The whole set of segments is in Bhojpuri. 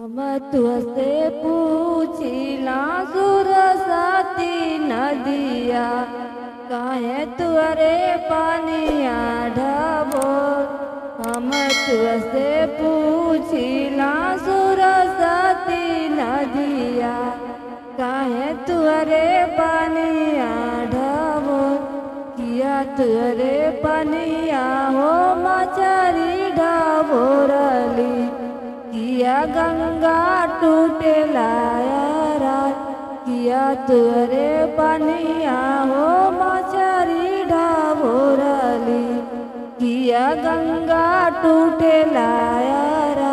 हम तुझसे पूछिला सुरसती नदिया काहे तुअरे पानिया ढबो। हम तुझसे पूछिला सुरसती नदिया काहे तुअरे पानिया ढबो। किया तुअरे पानिया हो मछरी ढबोरली किया गंगा टूटे लाया। किया तुअरे पानिया हो मछरी ढबोरली किया गंगा टूटे लाया।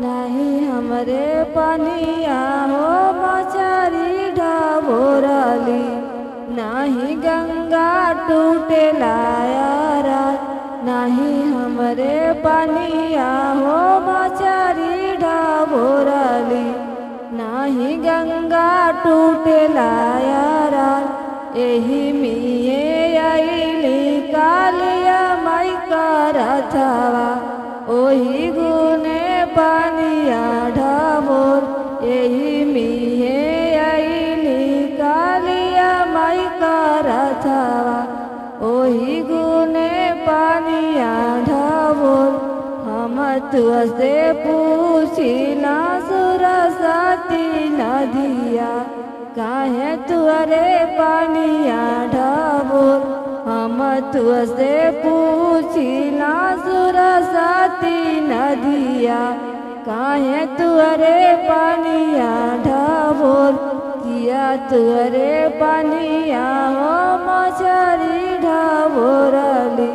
नहीं हमरे पानिया हो मछरी ढबोरली नहीं गंगा टूटे लाया। नहीं हमरे पानिया हो मछरी ढबोरली नहीं गंगा टूटे लाया। एही मिये आइली कालिया माई का रथवा ओही गुने पानिया ढबोर। एही मिये आइली कालिया माई का रथवा ओही गुने पानिया ढबोर। हम तुझसे पूछिला सुरसती नदिया काहे तुअरे पानिया ढबोर। हम तुझसे पूछिला सुरसती नदिया काहे तुअरे पानिया ढबोर। किया तुअरे पानिया हो मछरी ढबोरली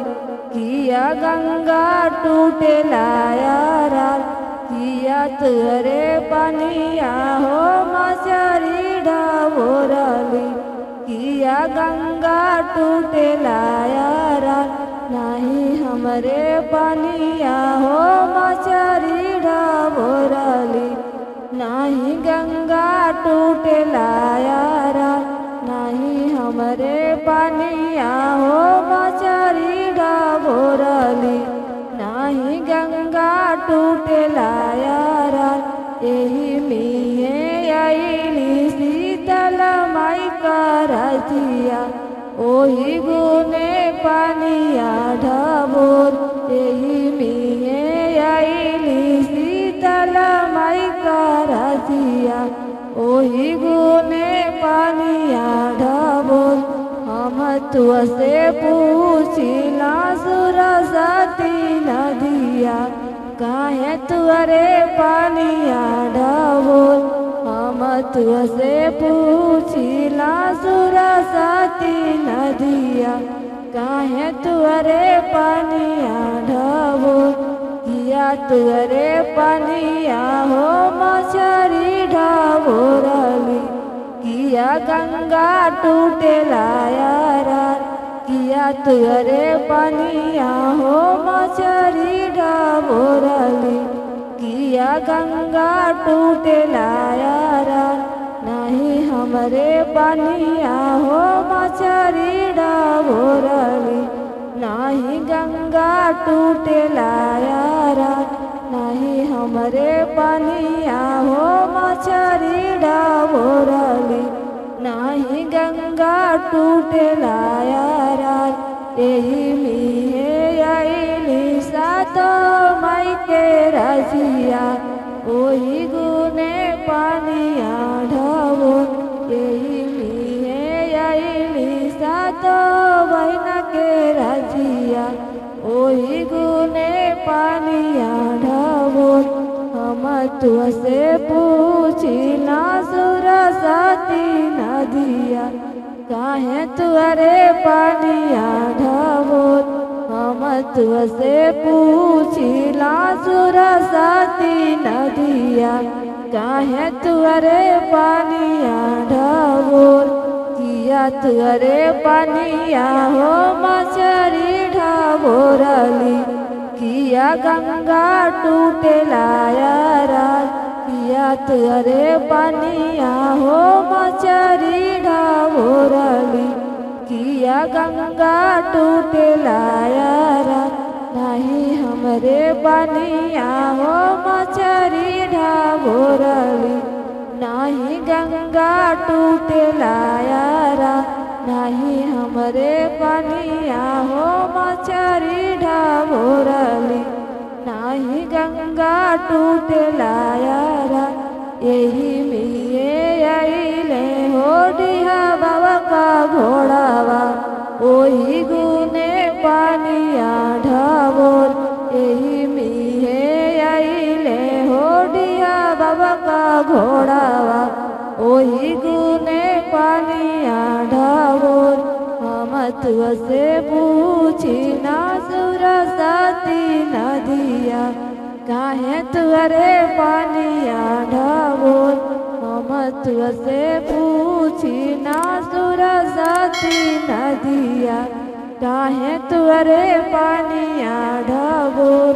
किया गंगा टूटे लाया। किया तुअरे पानिया हो मछरी ढबोरली किया गंगा टूटे लाया। नहीं हमरे पानिया हो मछरी ढबोरली नहीं गंगा टूटे लाया। नहीं हमरे पानिया हो मछरी ढबोरली नहीं गंगा टूटे लाया। एही मिये आइली शीतल माई का रजिया ओही गुने पानिया ढबोर। एही मिये आइली शीतल माई का रजिया ओही गुने पानिया ढबोर। हम तुझसे पूछिला सुरसती नदिया काहे तुअरे पानिया ढबोर। हम तुझसे पूछिला सुरसती नदिया काहे तुअरे पानिया ढबोर। किया तुअरे पानिया हो मछरी ढबोरली किया गंगा टूटे लाया। किया तुअरे पानिया हो मछरी ढबोरली किया गंगा टूटे लाया। नहीं हमरे पानिया हो मछरी ढबोरली नहीं गंगा टूटे लाया। नहीं हमरे पानिया हो मछरी ढबोरली नहीं गंगा टूटे लाया। एही मिये आइली सातो माई के रजिया ओही गुने पानिया ढबोर। एही मिये आइली सातो बहिना के रजिया ओही गुने पानिया ढबोर। हम तुझसे पूछिला सुरसती नदिया काहे तुअरे पानिया ढबोर। हम तुझसे पूछिला सुरसती नदिया काहे तुअरे पानिया ढबोर। किया तुअरे पानिया हो मछरी ढबोरली किया गंगा टूटे लाया। किया तुअरे पानिया हो मछरी ढबोरली किया गंगा टूटे लाया। नाही हमरे पानिया हो मछरी ढाबोरली नाही गंगा टूटेला यारा नाही हमरे पानिया हो मछरी ढाबोरली नाही गंगा टूटेला यारा यही मिये आइले हो डिहा बाबा का घोड़ावा ओही गुने पानिया ढाबोर यही मिये आइले हो डिहा बाबा का घोड़ावा ओही गुने पानिया ढाबोर हम तुझसे पूछी ना सुरसती नदिया काहे तुअरे पानिया ढाबोर हम तुझसे पूछी ना सुरसती नदिया काहे तुअरे पानिया ढाबोर।